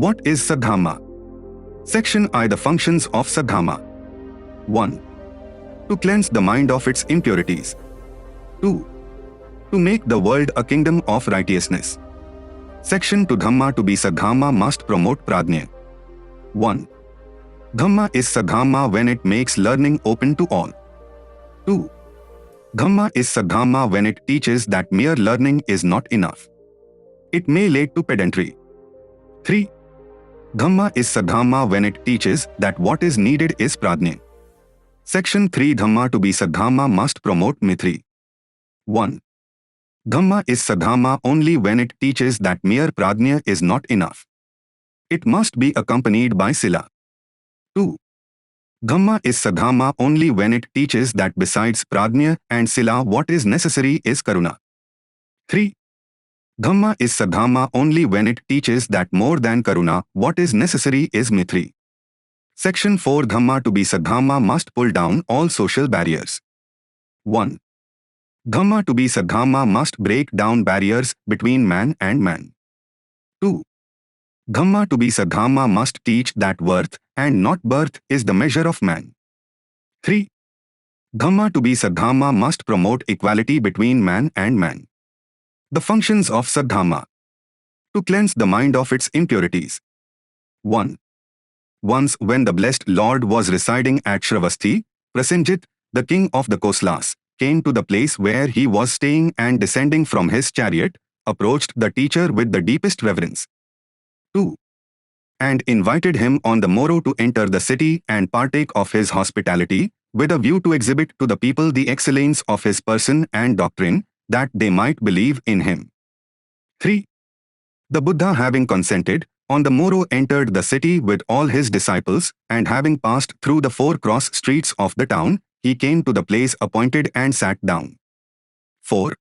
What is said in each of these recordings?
What is Saddhamma? Section I. The functions of Saddhamma. 1. To cleanse the mind of its impurities. 2. To make the world a kingdom of righteousness. Section 2. Dhamma. To be Saddhamma must promote Prajna. 1. Dhamma is Saddhamma when it makes learning open to all. 2. Dhamma is Saddhamma when it teaches that mere learning is not enough. It may lead to pedantry. 3. Dhamma is Saddhamma when it teaches that what is needed is Prajna. Section 3. Dhamma. To be Saddhamma must promote Mithri. 1. Dhamma is Saddhamma only when it teaches that mere Prajna is not enough. It must be accompanied by Sila. 2. Dhamma is Saddhamma only when it teaches that besides Prajna and Sila what is necessary is Karuna. 3. Dhamma is Saddhamma only when it teaches that more than Karuna what is necessary is Mithri. Section 4. Dhamma. To be Saddhamma must pull down all social barriers. 1. Dhamma. To be Saddhamma must break down barriers between man and man. 2. Dhamma. To be Saddhamma must teach that worth and not birth is the measure of man. 3. Dhamma. To be Saddhamma must promote equality between man and man. The functions of Saddhamma. To cleanse the mind of its impurities. 1. Once when the blessed Lord was residing at Shravasti, Prasenjit, the king of the Koslas, came to the place where he was staying and descending from his chariot, approached the teacher with the deepest reverence. 2. And invited him on the morrow to enter the city and partake of his hospitality, with a view to exhibit to the people the excellence of his person and doctrine, that they might believe in him. 3. The Buddha, having consented, on the morrow entered the city with all his disciples, and having passed through the 4 cross streets of the town, he came to the place appointed and sat down. 4.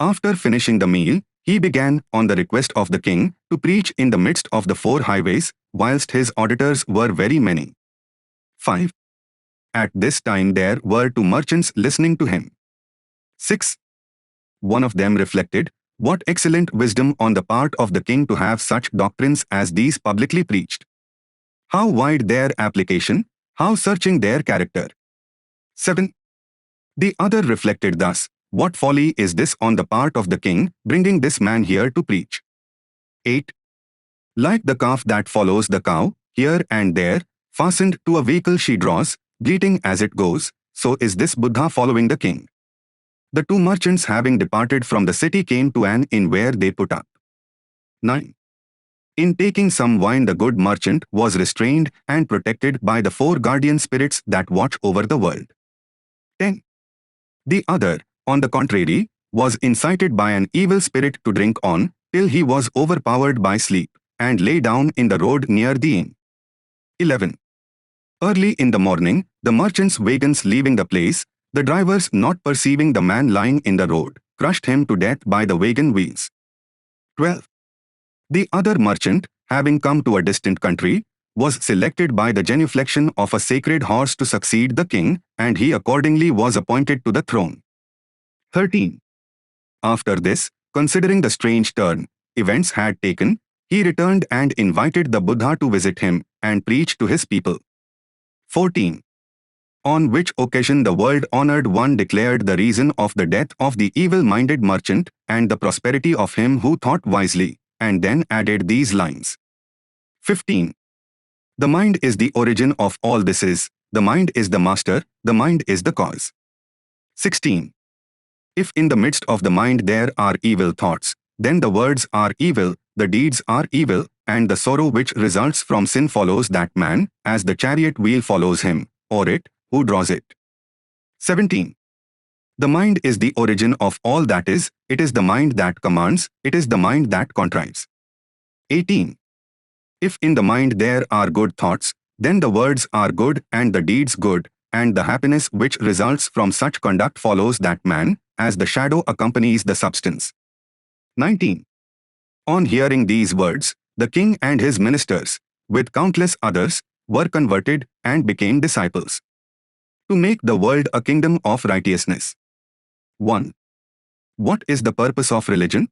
After finishing the meal, he began, on the request of the king, to preach in the midst of the 4 highways, whilst his auditors were very many. 5. At this time there were 2 merchants listening to him. 6. One of them reflected, what excellent wisdom on the part of the king to have such doctrines as these publicly preached. How wide their application, how searching their character. 7. The other reflected thus, what folly is this on the part of the king, bringing this man here to preach. 8. Like the calf that follows the cow, here and there, fastened to a vehicle she draws, bleating as it goes, so is this Buddha following the king. The 2 merchants having departed from the city came to an inn where they put up. 9. In taking some wine the good merchant was restrained and protected by the 4 guardian spirits that watch over the world. 10. The other, on the contrary, was incited by an evil spirit to drink on, till he was overpowered by sleep, and lay down in the road near the inn. 11. Early in the morning, the merchant's wagons leaving the place, the drivers not perceiving the man lying in the road, crushed him to death by the wagon wheels. 12. The other merchant, having come to a distant country, was selected by the genuflection of a sacred horse to succeed the king, and he accordingly was appointed to the throne. 13. After this, considering the strange turn events had taken, he returned and invited the Buddha to visit him and preach to his people. 14. On which occasion the world-honored one declared the reason of the death of the evil-minded merchant and the prosperity of him who thought wisely, and then added these lines. 15. The mind is the origin of all this is, the mind is the master, the mind is the cause. 16. If in the midst of the mind there are evil thoughts, then the words are evil, the deeds are evil, and the sorrow which results from sin follows that man, as the chariot wheel follows him, or it, who draws it. 17. The mind is the origin of all that is, it is the mind that commands, it is the mind that contrives. 18. If in the mind there are good thoughts, then the words are good and the deeds good, and the happiness which results from such conduct follows that man, as the shadow accompanies the substance. 19. On hearing these words, the king and his ministers, with countless others, were converted and became disciples. To make the world a kingdom of righteousness. 1. What is the purpose of religion?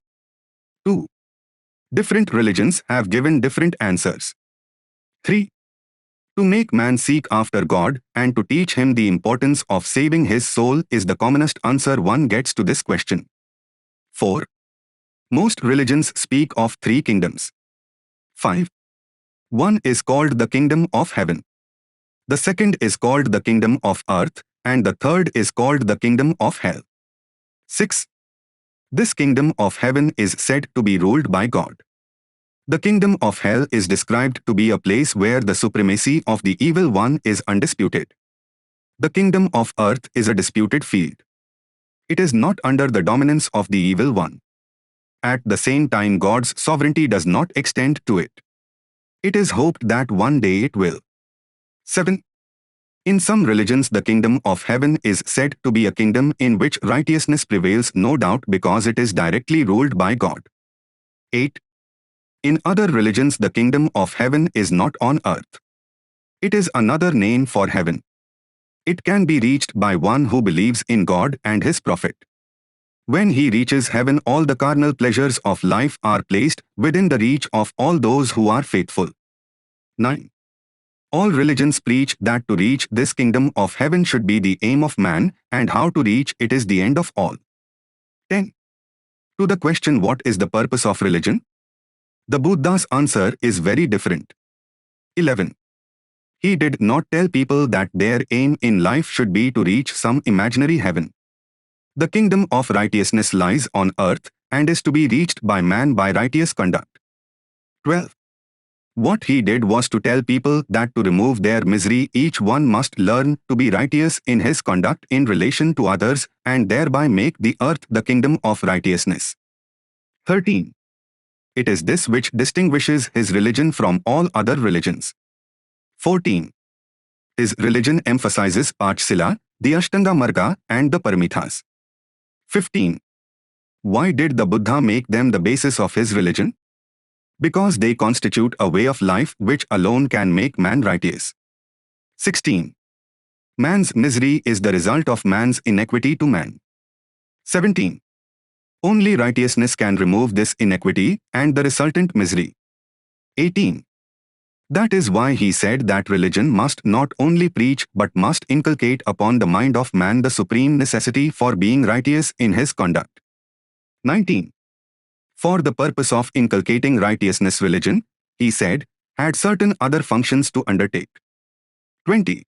2. Different religions have given different answers. 3. To make man seek after God and to teach him the importance of saving his soul is the commonest answer one gets to this question. 4. Most religions speak of 3 kingdoms. 5. One is called the kingdom of heaven. The second is called the kingdom of earth, and the third is called the kingdom of hell. 6. This kingdom of heaven is said to be ruled by God. The kingdom of hell is described to be a place where the supremacy of the evil one is undisputed. The kingdom of earth is a disputed field. It is not under the dominance of the evil one. At the same time, God's sovereignty does not extend to it. It is hoped that one day it will. 7. In some religions, the kingdom of heaven is said to be a kingdom in which righteousness prevails, no doubt because it is directly ruled by God. 8. In other religions, the kingdom of heaven is not on earth. It is another name for heaven. It can be reached by one who believes in God and his prophet. When he reaches heaven, all the carnal pleasures of life are placed within the reach of all those who are faithful. 9. All religions preach that to reach this kingdom of heaven should be the aim of man, and how to reach it is the end of all. 10. To the question, what is the purpose of religion? The Buddha's answer is very different. 11. He did not tell people that their aim in life should be to reach some imaginary heaven. The kingdom of righteousness lies on earth and is to be reached by man by righteous conduct. 12. What he did was to tell people that to remove their misery, each one must learn to be righteous in his conduct in relation to others and thereby make the earth the kingdom of righteousness. 13. It is this which distinguishes his religion from all other religions. 14. His religion emphasizes Panchsila, the Ashtanga Marga, and the Paramithas. 15. Why did the Buddha make them the basis of his religion? Because they constitute a way of life which alone can make man righteous. 16. Man's misery is the result of man's inequity to man. 17. Only righteousness can remove this inequity and the resultant misery. 18. That is why he said that religion must not only preach but must inculcate upon the mind of man the supreme necessity for being righteous in his conduct. 19. For the purpose of inculcating righteousness, religion, he said, had certain other functions to undertake. 20.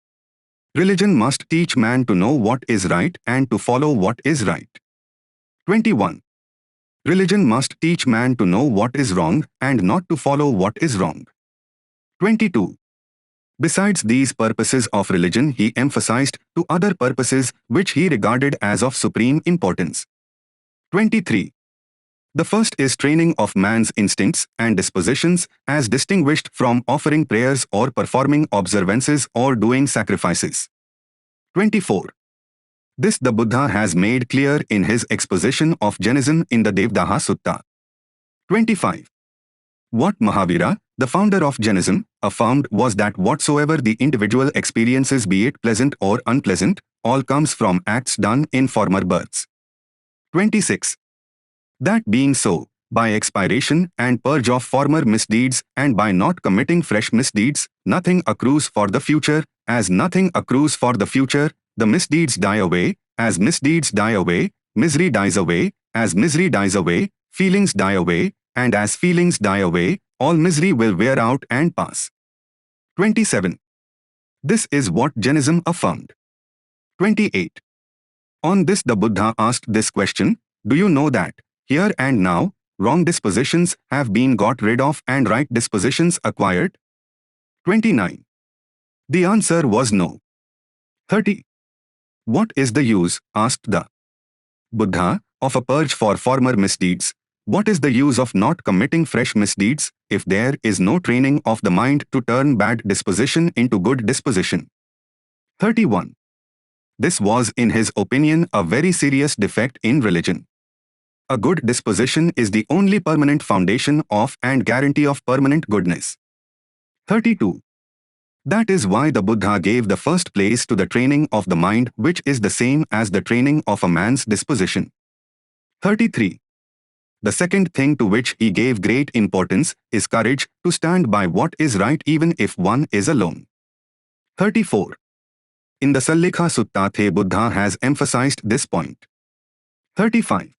Religion must teach man to know what is right and to follow what is right. 21. Religion must teach man to know what is wrong and not to follow what is wrong. 22. Besides these purposes of religion, he emphasized two other purposes which he regarded as of supreme importance. 23. The first is training of man's instincts and dispositions as distinguished from offering prayers or performing observances or doing sacrifices. 24. This the Buddha has made clear in his exposition of Jainism in the Devdaha Sutta. 25. What Mahavira, the founder of Jainism, affirmed was that whatsoever the individual experiences, be it pleasant or unpleasant, all comes from acts done in former births. 26. That being so, by expiration and purge of former misdeeds and by not committing fresh misdeeds, nothing accrues for the future. As nothing accrues for the future, the misdeeds die away. As misdeeds die away, misery dies away. As misery dies away, feelings die away. And as feelings die away, all misery will wear out and pass. 27. This is what Jainism affirmed. 28. On this the Buddha asked this question, do you know that, here and now, wrong dispositions have been got rid of and right dispositions acquired? 29. The answer was no. 30. What is the use, asked the Buddha, of a purge for former misdeeds? What is the use of not committing fresh misdeeds, if there is no training of the mind to turn bad disposition into good disposition? 31. This was, in his opinion, a very serious defect in religion. A good disposition is the only permanent foundation of and guarantee of permanent goodness. 32. That is why the Buddha gave the first place to the training of the mind, which is the same as the training of a man's disposition. 33. The second thing to which he gave great importance is courage to stand by what is right even if one is alone. 34. In the Sallikha Sutta The Buddha has emphasized this point. 35.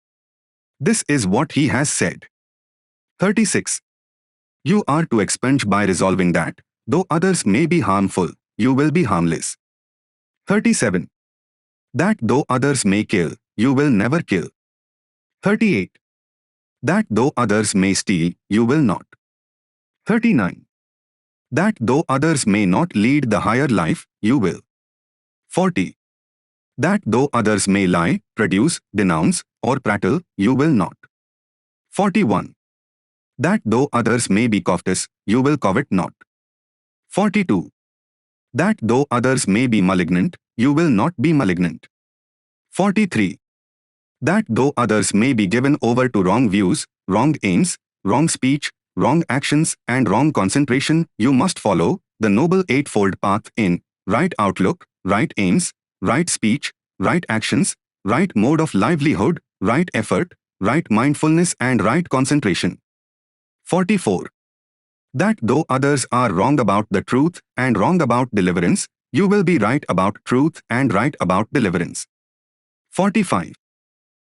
This is what he has said. 36. You are to expunge by resolving that, though others may be harmful, you will be harmless. 37. That though others may kill, you will never kill. 38. That though others may steal, you will not. 39. That though others may not lead the higher life, you will. 40. That though others may lie, produce, denounce, or prattle, you will not. 41. That though others may be covetous, you will covet not. 42. That though others may be malignant, you will not be malignant. 43. That though others may be given over to wrong views, wrong aims, wrong speech, wrong actions, and wrong concentration, you must follow the Noble Eightfold Path in right outlook, right aims, right speech, right actions, right mode of livelihood, right effort, right mindfulness, and right concentration. 44. That though others are wrong about the truth and wrong about deliverance, you will be right about truth and right about deliverance. 45.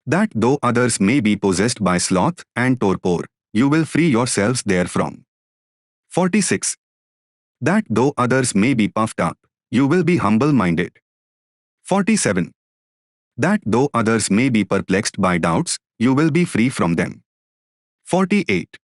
That though others may be possessed by sloth and torpor, you will free yourselves therefrom. 46. That though others may be puffed up, you will be humble-minded. 47. That though others may be perplexed by doubts, you will be free from them. 48.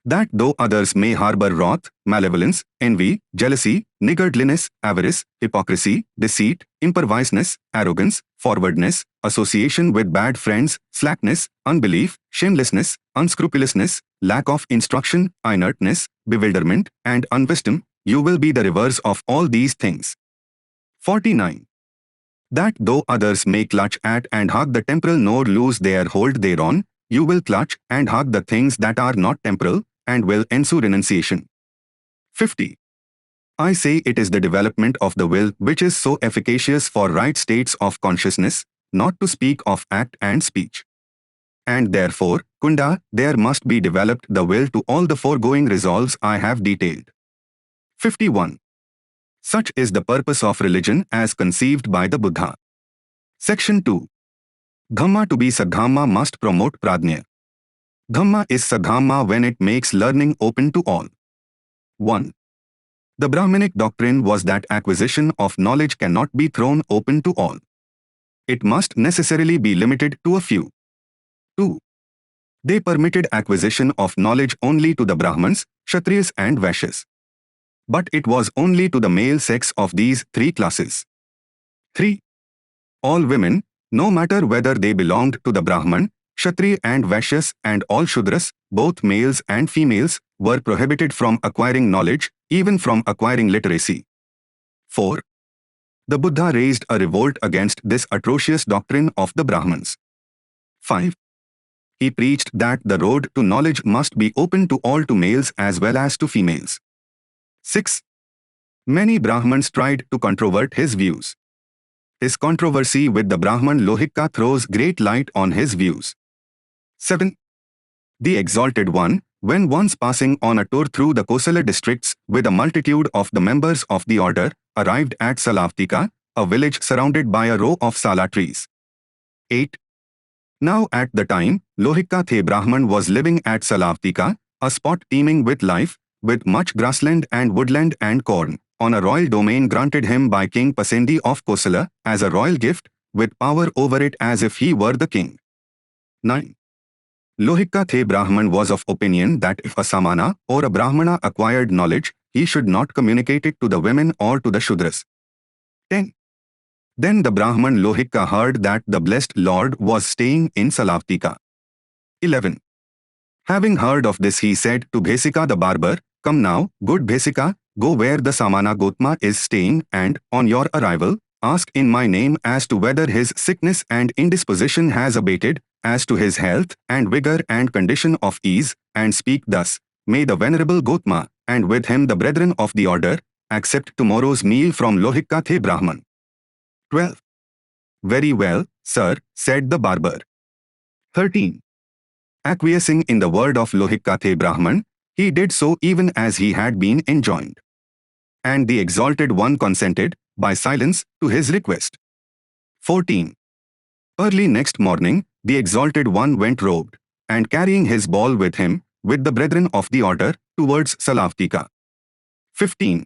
That though others may harbor wrath, malevolence, envy, jealousy, niggardliness, avarice, hypocrisy, deceit, imperviseness, arrogance, forwardness, association with bad friends, slackness, unbelief, shamelessness, unscrupulousness, lack of instruction, inertness, bewilderment, and unwisdom, you will be the reverse of all these things. 49. That though others may clutch at and hug the temporal nor lose their hold thereon, you will clutch and hug the things that are not temporal, and will ensue renunciation. 50. I say it is the development of the will which is so efficacious for right states of consciousness, not to speak of act and speech. And therefore, Kunda, there must be developed the will to all the foregoing resolves I have detailed. 51. Such is the purpose of religion as conceived by the Buddha. Section 2. Dhamma to be Saddhamma must promote Pradnya. Dhamma is Saddhamma when it makes learning open to all. 1. The Brahminic doctrine was that acquisition of knowledge cannot be thrown open to all. It must necessarily be limited to a few. 2. They permitted acquisition of knowledge only to the Brahmins, Kshatriyas and Vaishyas. But it was only to the male sex of these three classes. 3. All women, no matter whether they belonged to the Brahman, Kshatriya and Vaishyas and all Shudras, both males and females, were prohibited from acquiring knowledge, even from acquiring literacy. 4. The Buddha raised a revolt against this atrocious doctrine of the Brahmins. 5. He preached that the road to knowledge must be open to all, to males as well as to females. 6. Many Brahmins tried to controvert his views. His controversy with the Brahman Lohika throws great light on his views. 7. The Exalted One, when once passing on a tour through the Kosala districts with a multitude of the members of the order, arrived at Salavtika, a village surrounded by a row of sala trees. 8. Now at the time, Lohika The Brahman was living at Salavtika, a spot teeming with life, with much grassland and woodland and corn, on a royal domain granted him by King Pasendi of Kosala, as a royal gift, with power over it as if he were the king. 9. Lohika The Brahman was of opinion that if a Samana or a Brahmana acquired knowledge, he should not communicate it to the women or to the Shudras. 10. Then the Brahman Lohika heard that the blessed Lord was staying in Salavtika. 11. Having heard of this, he said to Bhesika the barber, "Come now, good Bhesika, go where the Samana Gautama is staying, and, on your arrival, ask in my name as to whether his sickness and indisposition has abated, as to his health and vigor and condition of ease, and speak thus, May the Venerable Gautama, and with him the brethren of the order, accept tomorrow's meal from Lohika The Brahman." 12. Very well, sir, said the barber. 13. Acquiescing in the word of Lohikathe Brahman, he did so even as he had been enjoined. And the Exalted One consented, by silence, to his request. 14. Early next morning, the Exalted One went robed, and carrying his ball with him, with the brethren of the order, towards Salavtika. 15.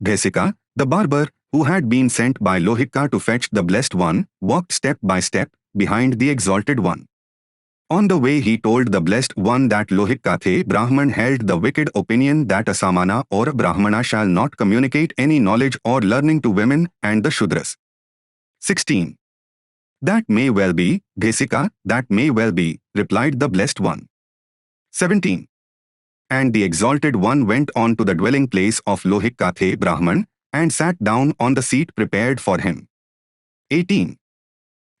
Bhesika, the barber, who had been sent by Lohika to fetch the Blessed One, walked step by step, behind the Exalted One. On the way he told the Blessed One that Lohikathe Brahman held the wicked opinion that a Samana or a Brahmana shall not communicate any knowledge or learning to women and the Shudras. 16. That may well be, Bhesika, that may well be, replied the Blessed One. 17. And the Exalted One went on to the dwelling place of Lohikathe Brahman, and sat down on the seat prepared for him. 18.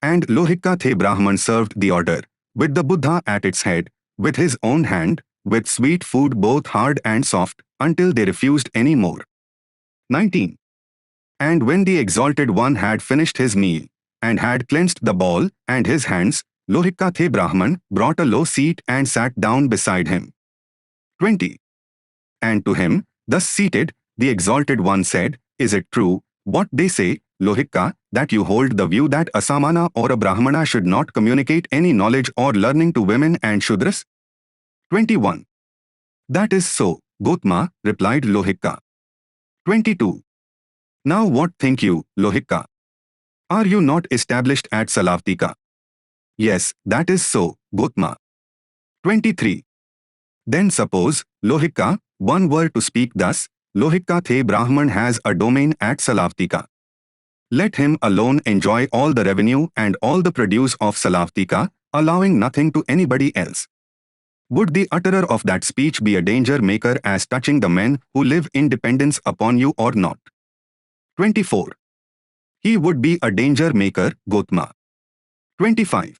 And Lohikathe Brahman served the order, with the Buddha at its head, with his own hand, with sweet food both hard and soft, until they refused any more. 19. And when the Exalted One had finished his meal, and had cleansed the ball and his hands, Lohikathe Brahman brought a low seat and sat down beside him. 20. And to him, thus seated, the Exalted One said, Is it true, what they say, Lohika, that you hold the view that a Samana or a Brahmana should not communicate any knowledge or learning to women and Shudras? 21. That is so, Gautama, replied Lohika. 22. Now what think you, Lohika? Are you not established at Salavtika? Yes, that is so, Gautama. 23. Then suppose, Lohika, one were to speak thus, Lohikathe Brahman has a domain at Salavtika. Let him alone enjoy all the revenue and all the produce of Salavtika, allowing nothing to anybody else. Would the utterer of that speech be a danger maker as touching the men who live in dependence upon you or not? 24. He would be a danger maker, Gautama. 25.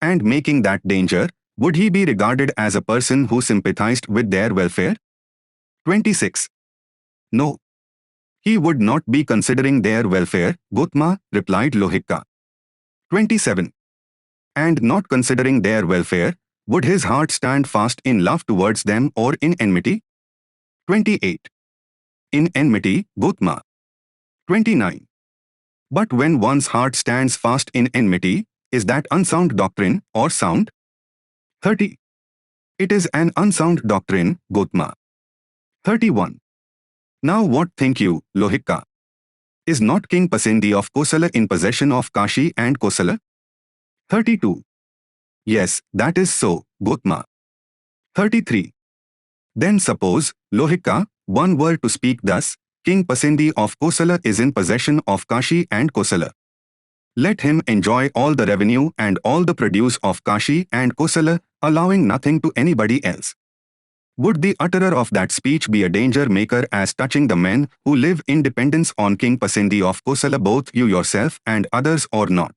And making that danger, would he be regarded as a person who sympathized with their welfare? 26. No. He would not be considering their welfare, Gautama, replied Lohika. 27. And not considering their welfare, would his heart stand fast in love towards them or in enmity? 28. In enmity, Gautama. 29. But when one's heart stands fast in enmity, is that unsound doctrine or sound? 30. It is an unsound doctrine, Gautama. 31. Now what think you, Lohika? Is not King Pasindi of Kosala in possession of Kashi and Kosala? 32. Yes, that is so, Gautama. 33. Then suppose, Lohika, one were to speak thus, King Pasindi of Kosala is in possession of Kashi and Kosala. Let him enjoy all the revenue and all the produce of Kashi and Kosala, allowing nothing to anybody else. Would the utterer of that speech be a danger maker as touching the men who live in dependence on King Pasindi of Kosala, both you yourself and others, or not?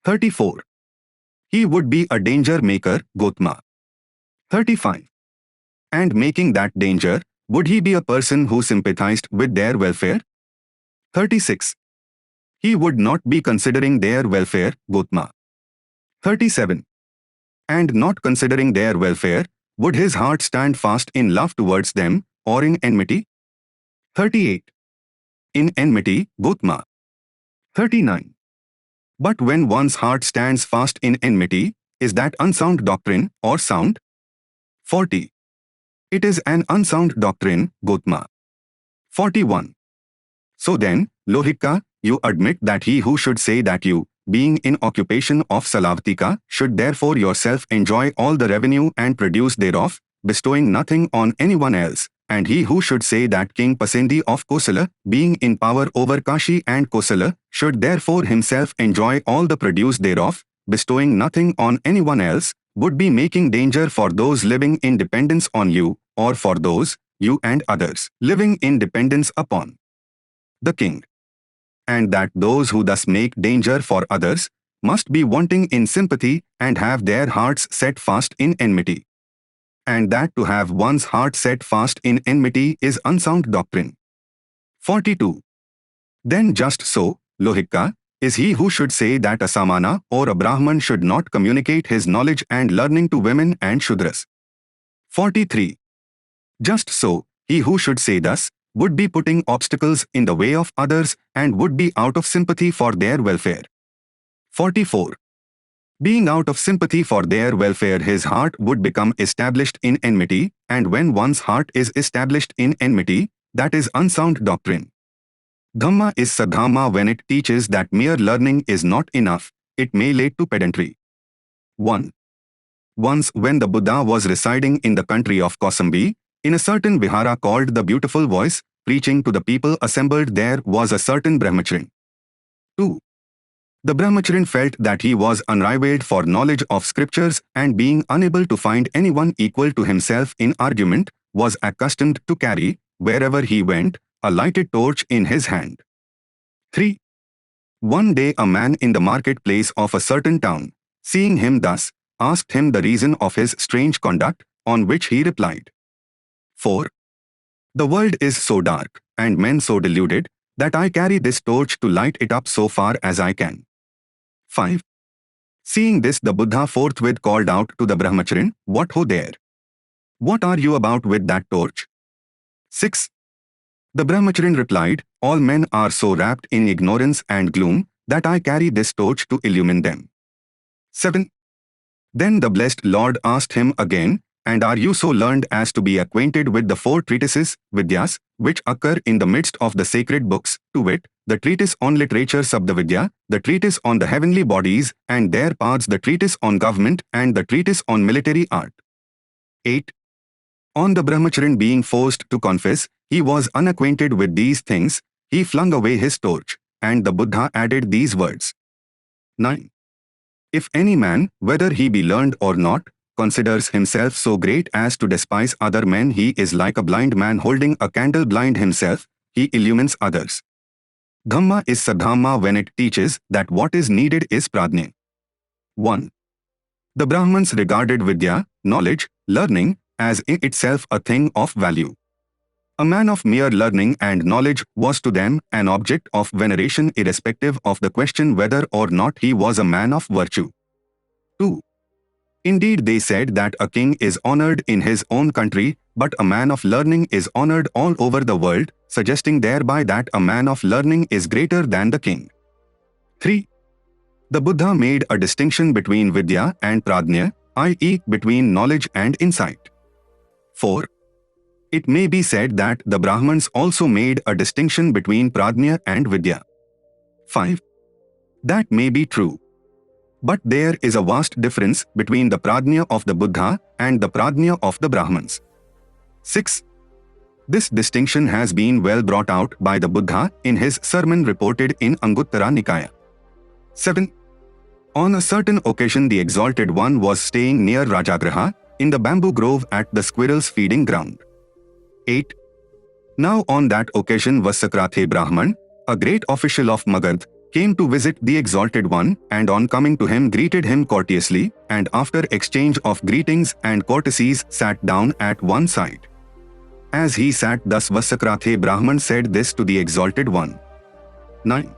34. He would be a danger maker, Gautama. 35. And making that danger, would he be a person who sympathized with their welfare? 36. He would not be considering their welfare, Gautama. 37. And not considering their welfare, would his heart stand fast in love towards them, or in enmity? 38. In enmity, Gautama. 39. But when one's heart stands fast in enmity, is that unsound doctrine or sound? 40. It is an unsound doctrine, Gautama. 41. So then, Lohika, you admit that he who should say that you, being in occupation of Salavtika, should therefore yourself enjoy all the revenue and produce thereof, bestowing nothing on anyone else, and he who should say that King Pasindi of Kosala, being in power over Kashi and Kosala, should therefore himself enjoy all the produce thereof, bestowing nothing on anyone else, would be making danger for those living in dependence on you, or for those, you and others, living in dependence upon the king. And that those who thus make danger for others must be wanting in sympathy and have their hearts set fast in enmity. And that to have one's heart set fast in enmity is unsound doctrine. 42. Then just so, Lohika, is he who should say that a Samana or a Brahman should not communicate his knowledge and learning to women and Shudras. 43. Just so, he who should say thus would be putting obstacles in the way of others and would be out of sympathy for their welfare. 44. Being out of sympathy for their welfare, his heart would become established in enmity, and when one's heart is established in enmity, that is unsound doctrine. Dhamma is sadhamma when it teaches that mere learning is not enough, it may lead to pedantry. 1. Once when the Buddha was residing in the country of Kausambi, in a certain vihara called the Beautiful Voice, preaching to the people assembled there was a certain brahmacharin. 2. The brahmacharin felt that he was unrivaled for knowledge of scriptures and being unable to find anyone equal to himself in argument, was accustomed to carry, wherever he went, a lighted torch in his hand. 3. One day a man in the marketplace of a certain town, seeing him thus, asked him the reason of his strange conduct, on which he replied. 4. The world is so dark, and men so deluded, that I carry this torch to light it up so far as I can. 5. Seeing this, the Buddha forthwith called out to the brahmacharin, What ho there? What are you about with that torch? 6. The brahmacharin replied, All men are so wrapped in ignorance and gloom, that I carry this torch to illumine them. 7. Then the blessed Lord asked him again, And are you so learned as to be acquainted with the 4 treatises, Vidyas, which occur in the midst of the sacred books, to wit, the treatise on literature Sabdavidya, the treatise on the heavenly bodies and their paths, the treatise on government, and the treatise on military art? 8. On the brahmacharin being forced to confess he was unacquainted with these things, he flung away his torch, and the Buddha added these words. 9. If any man, whether he be learned or not, considers himself so great as to despise other men, he is like a blind man holding a candle. Blind himself, he illumines others. Dhamma is sadhamma when it teaches that what is needed is pradnya. 1. The Brahmins regarded vidya, knowledge, learning, as in itself a thing of value. A man of mere learning and knowledge was to them an object of veneration irrespective of the question whether or not he was a man of virtue. 2. Indeed, they said that a king is honored in his own country, but a man of learning is honored all over the world, suggesting thereby that a man of learning is greater than the king. 3. The Buddha made a distinction between vidya and pradnya, i.e., between knowledge and insight. 4. It may be said that the Brahmins also made a distinction between pradnya and vidya. 5. That may be true. But there is a vast difference between the pradnya of the Buddha and the pradnya of the Brahmins. 6. This distinction has been well brought out by the Buddha in his sermon reported in Anguttara Nikaya. 7. On a certain occasion the Exalted One was staying near Rajagraha, in the bamboo grove at the squirrels' feeding ground. 8. Now on that occasion Vasakrathe Brahman, a great official of Magadh, came to visit the Exalted One, and on coming to him greeted him courteously, and after exchange of greetings and courtesies sat down at one side. As he sat thus Vasakrathe Brahman said this to the Exalted One. 9.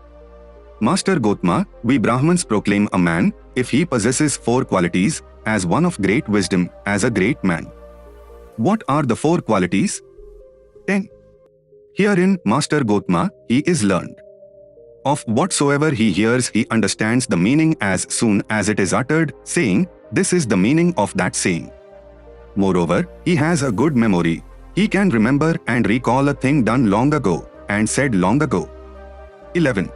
Master Gautama, we Brahmins proclaim a man, if he possesses 4 qualities, as one of great wisdom, as a great man. What are the 4 qualities? 10. Herein, Master Gautama, he is learned. Of whatsoever he hears he understands the meaning as soon as it is uttered, saying, This is the meaning of that saying. Moreover, he has a good memory. He can remember and recall a thing done long ago, and said long ago. 11.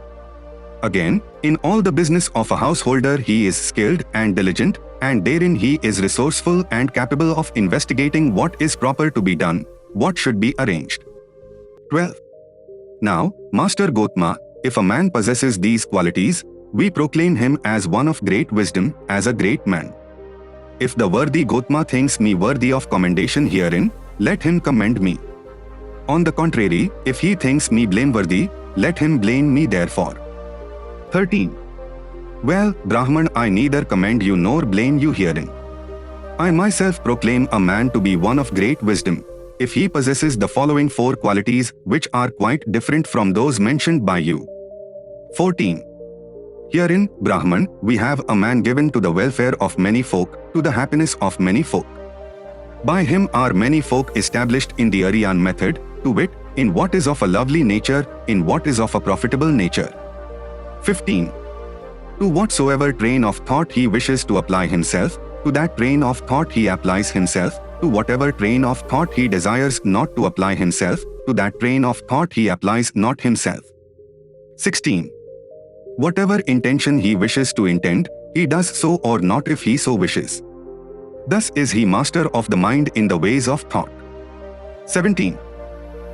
Again, in all the business of a householder he is skilled and diligent, and therein he is resourceful and capable of investigating what is proper to be done, what should be arranged. 12. Now, Master Gautama, if a man possesses these qualities, we proclaim him as one of great wisdom, as a great man. If the worthy Gautama thinks me worthy of commendation herein, let him commend me. On the contrary, if he thinks me blameworthy, let him blame me therefore. 13. Well, Brahman, I neither commend you nor blame you herein. I myself proclaim a man to be one of great wisdom, if he possesses the following 4 qualities which are quite different from those mentioned by you. 14. Herein, Brahman, we have a man given to the welfare of many folk, to the happiness of many folk. By him are many folk established in the Aryan method, to wit, in what is of a lovely nature, in what is of a profitable nature. 15. To whatsoever train of thought he wishes to apply himself, to that train of thought he applies himself, to whatever train of thought he desires not to apply himself, to that train of thought he applies not himself. 16. Whatever intention he wishes to intend, he does so or not if he so wishes. Thus is he master of the mind in the ways of thought. 17.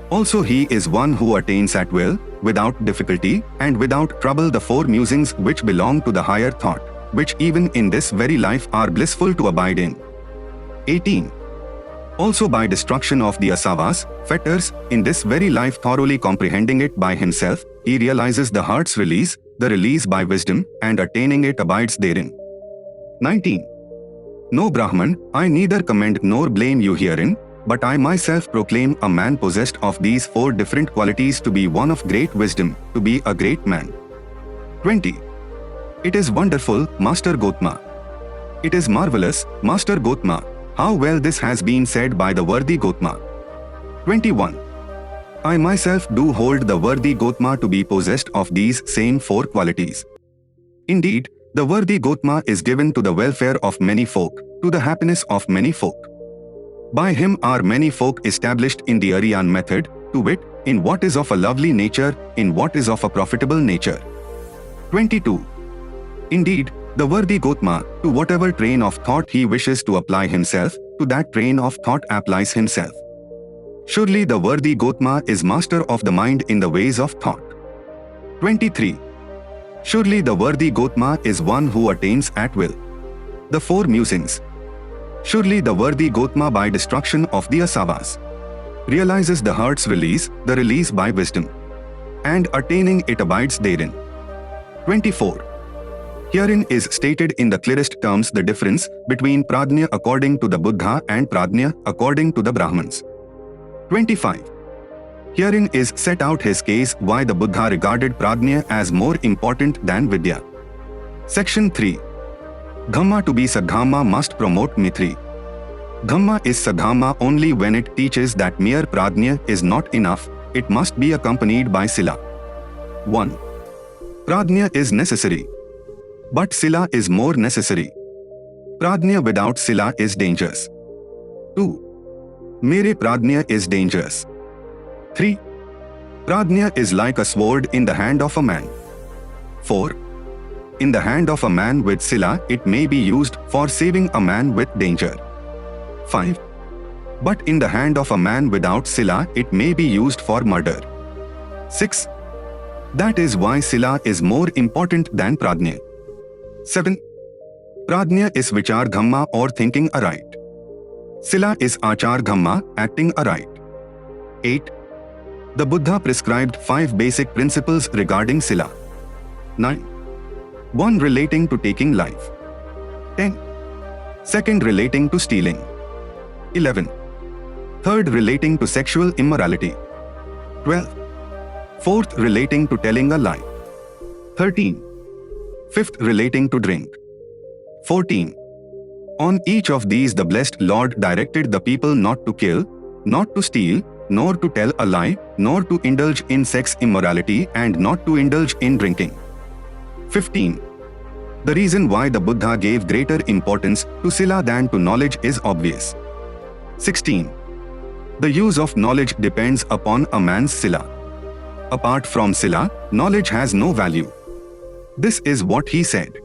Also he is one who attains at will, without difficulty, and without trouble the four musings which belong to the higher thought, which even in this very life are blissful to abide in. 18. Also by destruction of the asavas, fetters, in this very life thoroughly comprehending it by himself, he realizes the heart's release, the release by wisdom, and attaining it abides therein. 19. No Brahman, I neither commend nor blame you herein, but I myself proclaim a man possessed of these four different qualities to be one of great wisdom, to be a great man. 20. It is wonderful, Master Gautama. It is marvelous, Master Gautama, how well this has been said by the worthy Gautama. 21. I myself do hold the worthy Gautama to be possessed of these same four qualities. Indeed, the worthy Gautama is given to the welfare of many folk, to the happiness of many folk. By him are many folk established in the Aryan method, to wit, in what is of a lovely nature, in what is of a profitable nature. 22. Indeed, the worthy Gautama, to whatever train of thought he wishes to apply himself, to that train of thought applies himself. Surely the worthy Gautama is master of the mind in the ways of thought. 23. Surely the worthy Gautama is one who attains at will the four musings. Surely the worthy Gautama by destruction of the asavas realizes the heart's release, the release by wisdom, and attaining it abides therein. 24. Herein is stated in the clearest terms the difference between Pradnya according to the Buddha and Pradnya according to the Brahmans. 25. Herein is set out his case why the Buddha regarded Pradnya as more important than Vidya. Section 3. Dhamma to be Sadhamma must promote Mithri. Dhamma is Sadhamma only when it teaches that mere Pradnya is not enough, it must be accompanied by Sila. 1. Pradnya is necessary, but Sila is more necessary. Pradnya without Sila is dangerous. 2. Mere Pradnya is dangerous. 3. Pradnya is like a sword in the hand of a man. 4. In the hand of a man with Sila, it may be used for saving a man with danger. 5. But in the hand of a man without Sila, it may be used for murder. 6. That is why Sila is more important than Pradnya. 7. Pradnya is Vichar Dhamma or thinking aright. Sila is Achar Dhamma, acting aright. 8. The Buddha prescribed 5 basic principles regarding Sila. 9. 1 relating to taking life. 10. 2nd relating to stealing. 11. 3rd relating to sexual immorality. 12. 4th relating to telling a lie. 13. 5th relating to drink. 14. On each of these the blessed Lord directed the people not to kill, not to steal, nor to tell a lie, nor to indulge in sex immorality and not to indulge in drinking. 15. The reason why the Buddha gave greater importance to Sila than to knowledge is obvious. 16. The use of knowledge depends upon a man's Sila. Apart from Sila, knowledge has no value. This is what he said.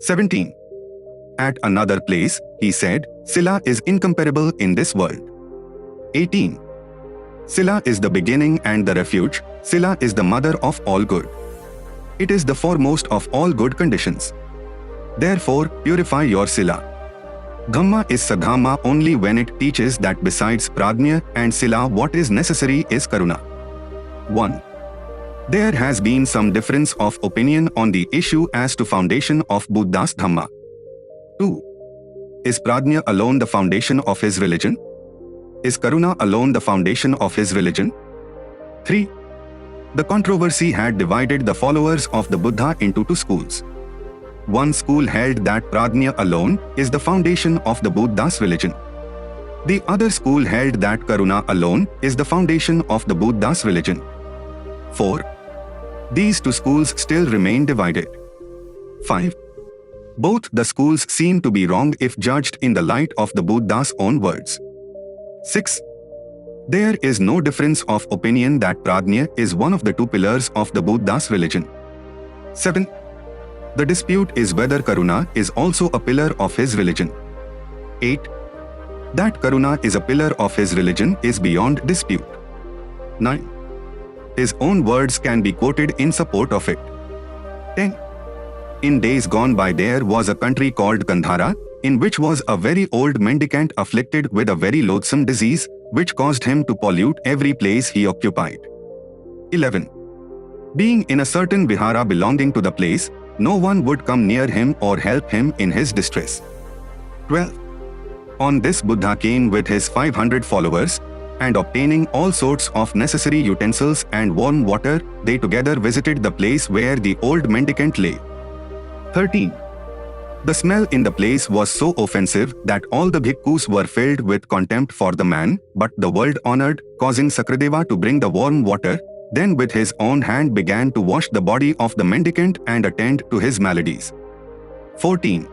17. At another place, he said, Sila is incomparable in this world. 18. Sila is the beginning and the refuge, Sila is the mother of all good. It is the foremost of all good conditions. Therefore, purify your Sila. Dhamma is Sadhamma only when it teaches that besides Pradnya and Sila what is necessary is Karuna. 1. There has been some difference of opinion on the issue as to foundation of Buddha's Dhamma. 2. Is Pradnya alone the foundation of his religion? Is Karuna alone the foundation of his religion? 3. The controversy had divided the followers of the Buddha into two schools. One school held that Prajna alone is the foundation of the Buddha's religion. The other school held that Karuna alone is the foundation of the Buddha's religion. 4. These two schools still remain divided. 5. Both the schools seem to be wrong if judged in the light of the Buddha's own words. 6. There is no difference of opinion that Prajna is one of the two pillars of the Buddha's religion. 7. The dispute is whether Karuna is also a pillar of his religion. 8. That Karuna is a pillar of his religion is beyond dispute. 9. His own words can be quoted in support of it. 10. In days gone by there was a country called Gandhara, in which was a very old mendicant afflicted with a very loathsome disease, which caused him to pollute every place he occupied. 11. Being in a certain vihara belonging to the place, no one would come near him or help him in his distress. 12. On this Buddha came with his 500 followers, and obtaining all sorts of necessary utensils and warm water, they together visited the place where the old mendicant lay. 13. The smell in the place was so offensive that all the bhikkhus were filled with contempt for the man, but the world honored, causing Sakradeva to bring the warm water, then with his own hand began to wash the body of the mendicant and attend to his maladies. 14.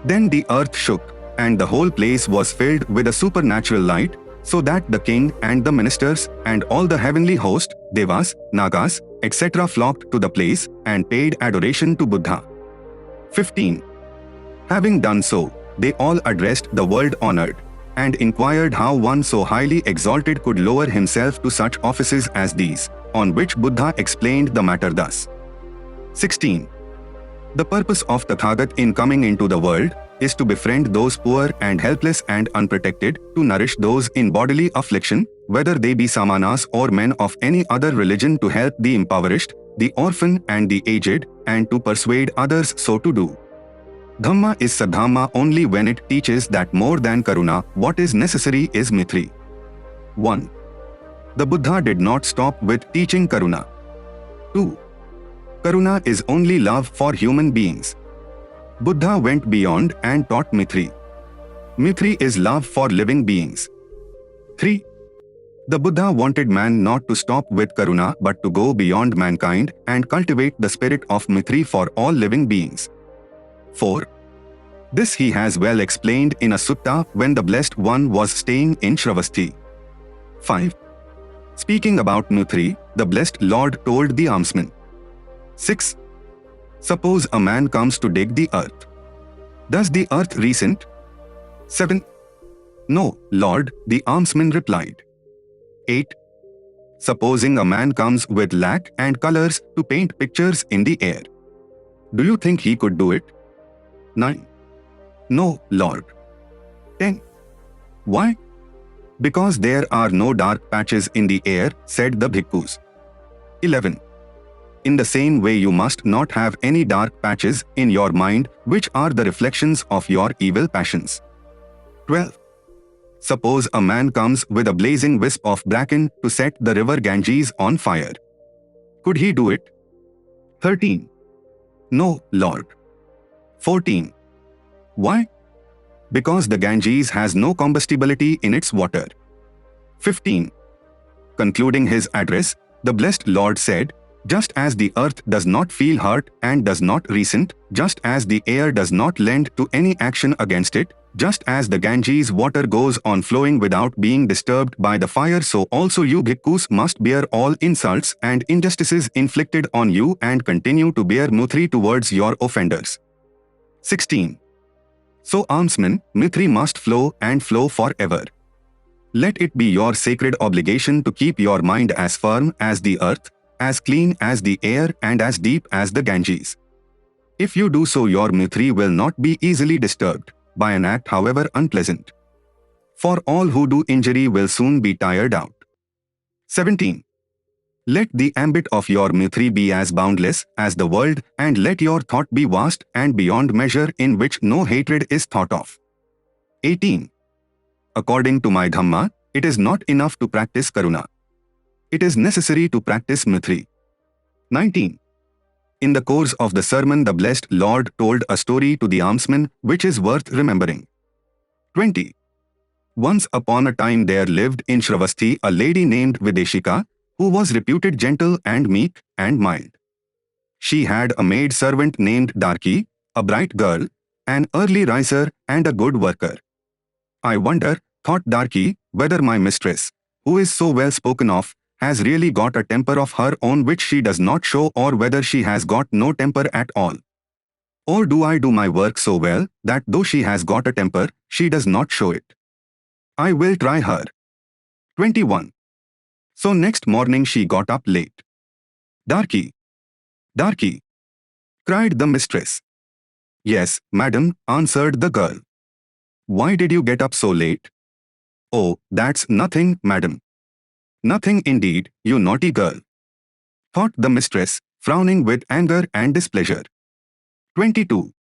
Then the earth shook, and the whole place was filled with a supernatural light, so that the king and the ministers and all the heavenly host, devas, nagas, etc. flocked to the place and paid adoration to Buddha. 15. Having done so, they all addressed the world honored, and inquired how one so highly exalted could lower himself to such offices as these, on which Buddha explained the matter thus. 16. The purpose of Tathagat in coming into the world is to befriend those poor and helpless and unprotected, to nourish those in bodily affliction, whether they be samanas or men of any other religion, to help the impoverished, the orphan and the aged, and to persuade others so to do. Dhamma is Sadhamma only when it teaches that more than Karuna, what is necessary is Mithri. 1. The Buddha did not stop with teaching Karuna. 2. Karuna is only love for human beings. Buddha went beyond and taught Mithri. Mithri is love for living beings. 3. The Buddha wanted man not to stop with Karuna but to go beyond mankind and cultivate the spirit of Mithri for all living beings. 4. This he has well explained in a sutta when the Blessed One was staying in Shravasti. 5. Speaking about Mithri, the Blessed Lord told the almsman. 6. Suppose a man comes to dig the earth. Does the earth resent? 7. No, Lord, the almsman replied. 8. Supposing a man comes with lac and colors to paint pictures in the air. Do you think he could do it? 9. No, Lord. 10. Why? Because there are no dark patches in the air, said the bhikkhus. 11. In the same way you must not have any dark patches in your mind, which are the reflections of your evil passions. 12. Suppose a man comes with a blazing wisp of bracken to set the river Ganges on fire. Could he do it? 13. No, Lord. 14. Why? Because the Ganges has no combustibility in its water. 15. Concluding his address, the Blessed Lord said, just as the earth does not feel hurt and does not resent, just as the air does not lend to any action against it, just as the Ganges water goes on flowing without being disturbed by the fire, so also you bhikkhus must bear all insults and injustices inflicted on you and continue to bear Mithri towards your offenders. 16. So almsman, Mithri must flow and flow forever. Let it be your sacred obligation to keep your mind as firm as the earth, as clean as the air and as deep as the Ganges. If you do so, your Mithri will not be easily disturbed by an act however unpleasant. For all who do injury will soon be tired out. 17. Let the ambit of your Mithri be as boundless as the world, and let your thought be vast and beyond measure, in which no hatred is thought of. 18. According to my Dhamma, it is not enough to practice Karuna. It is necessary to practice Mithri. 19. In the course of the sermon, the Blessed Lord told a story to the almsman which is worth remembering. 20. Once upon a time there lived in Shravasti a lady named Videshika, who was reputed gentle and meek and mild. She had a maid servant named Darki, a bright girl, an early riser and a good worker. I wonder, thought Darki, whether my mistress, who is so well spoken of, has really got a temper of her own which she does not show, or whether she has got no temper at all. Or do I do my work so well that though she has got a temper, she does not show it? I will try her. 21. So next morning she got up late. Darki, Darki, cried the mistress. Yes, madam, answered the girl. Why did you get up so late? Oh, that's nothing, madam. Nothing indeed, you naughty girl, thought the mistress, frowning with anger and displeasure. 22.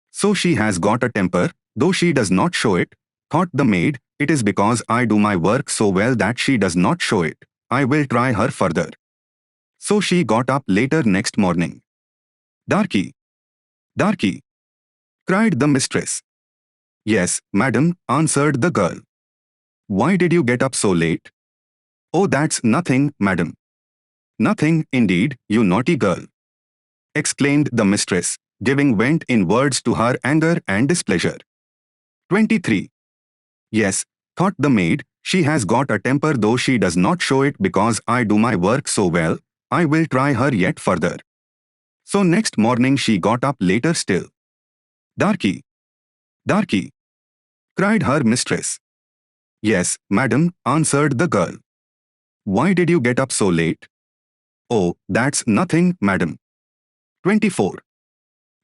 So she has got a temper, though she does not show it, thought the maid. It is because I do my work so well that she does not show it. I will try her further. So she got up later next morning. Darki, Darki, cried the mistress. Yes, madam, answered the girl. Why did you get up so late? Oh, that's nothing, madam. Nothing, indeed, you naughty girl, exclaimed the mistress, giving vent in words to her anger and displeasure. 23. Yes, thought the maid, she has got a temper though she does not show it because I do my work so well. I will try her yet further. So next morning she got up later still. Darki, Darki, cried her mistress. Yes, madam, answered the girl. Why did you get up so late? Oh, that's nothing, madam. 24.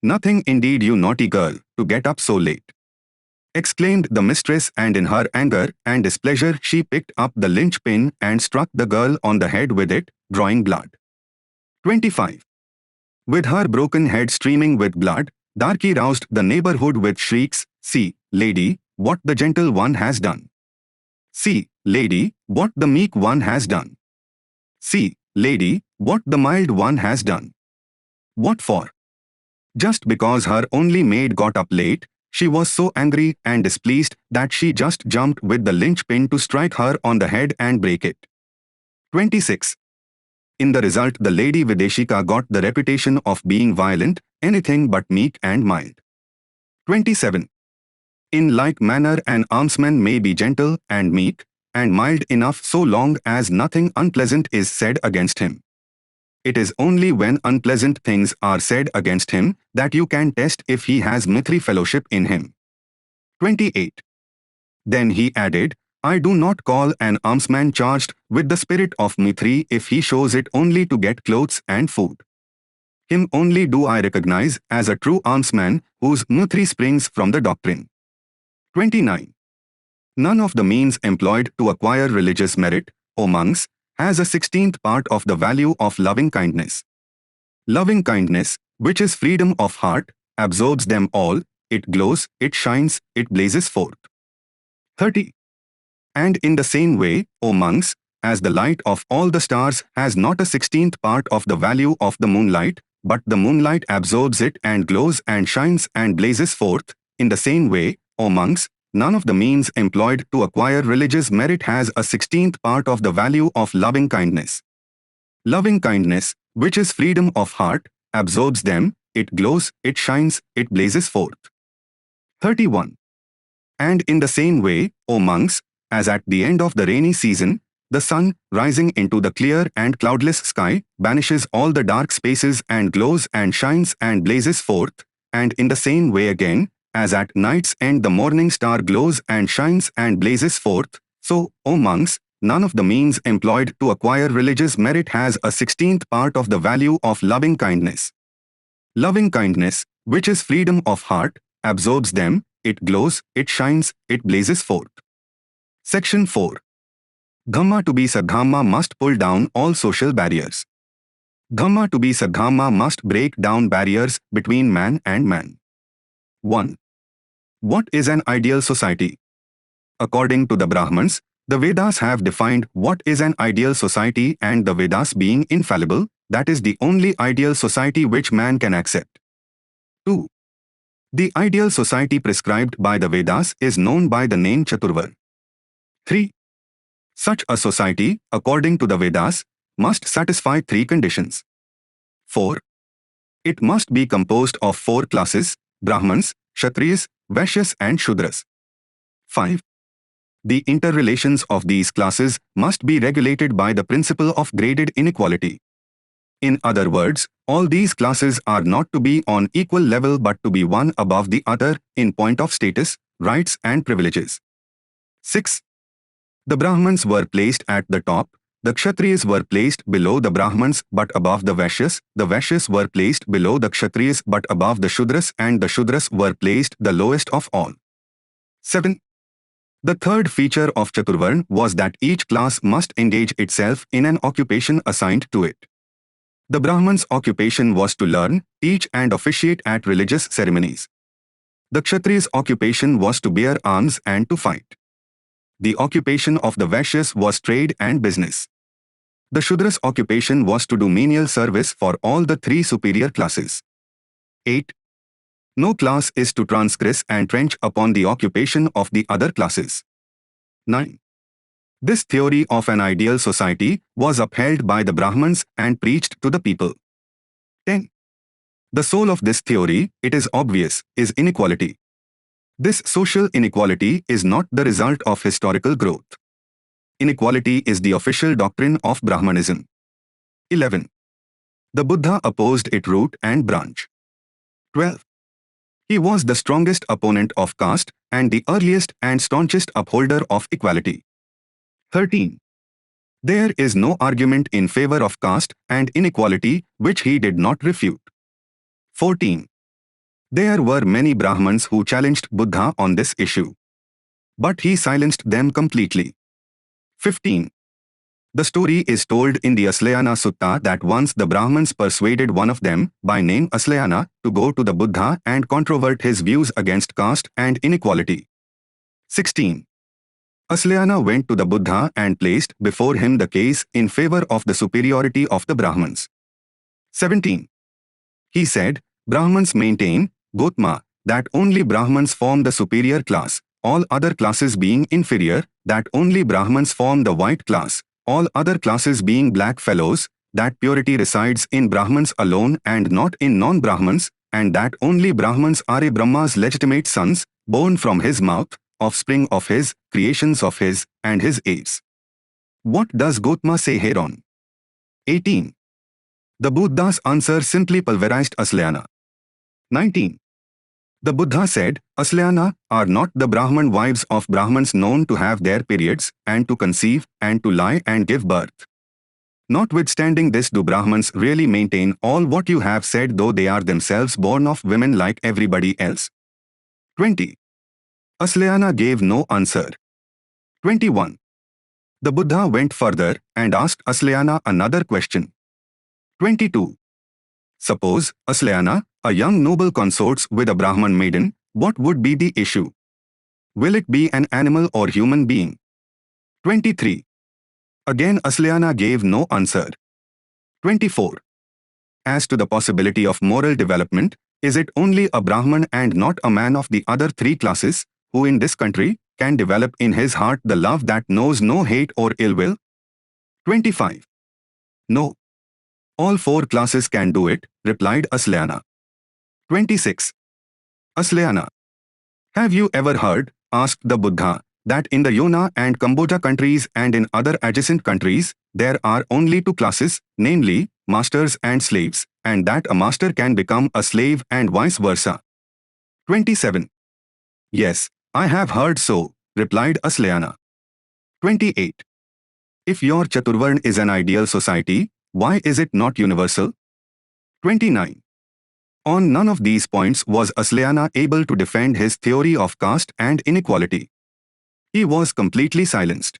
Nothing indeed, you naughty girl, to get up so late, exclaimed the mistress, and in her anger and displeasure she picked up the linchpin and struck the girl on the head with it, drawing blood. 25. With her broken head streaming with blood, Darki roused the neighborhood with shrieks, See, lady, what the gentle one has done. See, lady, what the meek one has done. See, lady, what the mild one has done. What for? Just because her only maid got up late, she was so angry and displeased that she just jumped with the linchpin to strike her on the head and break it. 26. In the result, the lady Videshika got the reputation of being violent, anything but meek and mild. 27. In like manner, an almsman may be gentle and meek and mild enough so long as nothing unpleasant is said against him. It is only when unpleasant things are said against him that you can test if he has Mithri fellowship in him. 28. Then he added, I do not call an almsman charged with the spirit of Mithri if he shows it only to get clothes and food. Him only do I recognize as a true almsman whose Mithri springs from the doctrine. 29. None of the means employed to acquire religious merit, O monks, has a 16th part of the value of loving kindness. Loving kindness, which is freedom of heart, absorbs them all, it glows, it shines, it blazes forth. 30. And in the same way, O monks, as the light of all the stars has not a 16th part of the value of the moonlight, but the moonlight absorbs it and glows and shines and blazes forth, in the same way, O monks, none of the means employed to acquire religious merit has a 16th part of the value of loving kindness. Loving kindness, which is freedom of heart, absorbs them, it glows, it shines, it blazes forth. 31. And in the same way, O monks, as at the end of the rainy season, the sun, rising into the clear and cloudless sky, banishes all the dark spaces and glows and shines and blazes forth, and in the same way again, as at night's end the morning star glows and shines and blazes forth, so, O monks, none of the means employed to acquire religious merit has a 16th part of the value of loving kindness. Loving kindness, which is freedom of heart, absorbs them, it glows, it shines, it blazes forth. Section 4. Dhamma to be Sadhamma must pull down all social barriers. Dhamma to be Sadhamma must break down barriers between man and man. 1. What is an ideal society? According to the Brahmins, The Vedas have defined what is an ideal society, and the Vedas being infallible, that is the only ideal society which man can accept. 2. The ideal society prescribed by the Vedas is known by the name Chaturvarna. 3. Such a society, according to the Vedas, must satisfy 3 conditions. 4. It must be composed of 4 classes: Brahmans, Kshatriyas, Vaishyas and Shudras. 5. The interrelations of these classes must be regulated by the principle of graded inequality. In other words, all these classes are not to be on equal level but to be one above the other in point of status, rights and privileges. 6. The Brahmans were placed at the top, the Kshatriyas were placed below the Brahmans but above the Vaishyas were placed below the Kshatriyas but above the Shudras, and the Shudras were placed the lowest of all. 7. The third feature of Chaturvarna was that each class must engage itself in an occupation assigned to it. The Brahman's occupation was to learn, teach and officiate at religious ceremonies. The Kshatriya's occupation was to bear arms and to fight. The occupation of the Vaishyas was trade and business. The Shudra's occupation was to do menial service for all the 3 superior classes. 8. No class is to transgress and trench upon the occupation of the other classes. 9. This theory of an ideal society was upheld by the Brahmans and preached to the people. 10. The soul of this theory, it is obvious, is inequality. This social inequality is not the result of historical growth. Inequality is the official doctrine of Brahmanism. 11. The Buddha opposed it root and branch. 12. He was the strongest opponent of caste and the earliest and staunchest upholder of equality. 13. There is no argument in favor of caste and inequality which he did not refute. 14. There were many Brahmins who challenged Buddha on this issue, but he silenced them completely. 15. The story is told in the Aslayana Sutta that once the Brahmins persuaded one of them, by name Aslayana, to go to the Buddha and controvert his views against caste and inequality. 16. Aslayana went to the Buddha and placed before him the case in favor of the superiority of the Brahmins. 17. He said, Brahmins maintain, Gautama, that only Brahmins form the superior class, all other classes being inferior, that only Brahmins form the white class, all other classes being black fellows, that purity resides in Brahmins alone and not in non-Brahmins, and that only Brahmins are a Brahma's legitimate sons, born from his mouth, offspring of his, creations of his, and his aids. What does Gautama say hereon? 18. The Buddha's answer simply pulverized Aslayana. 19. The Buddha said, Aslayana, are not the Brahman wives of Brahmins known to have their periods, and to conceive, and to lie and give birth? Notwithstanding this, do Brahmins really maintain all what you have said, though they are themselves born of women like everybody else? 20. Aslayana gave no answer. 21. The Buddha went further and asked Aslayana another question. 22. Suppose, Aslayana, a young noble consorts with a Brahman maiden, what would be the issue? Will it be an animal or human being? 23. Again Aslayana gave no answer. 24. As to the possibility of moral development, is it only a Brahman and not a man of the other 3 classes, who in this country can develop in his heart the love that knows no hate or ill will? 25. No. All 4 classes can do it, replied Aslayana. 26. Aslayana. Have you ever heard, asked the Buddha, that in the Yona and Cambodia countries and in other adjacent countries, there are only 2 classes, namely, masters and slaves, and that a master can become a slave and vice versa? 27. Yes, I have heard so, replied Aslayana. 28. If your Chaturvarna is an ideal society, why is it not universal? 29. On none of these points was Aslayana able to defend his theory of caste and inequality. He was completely silenced.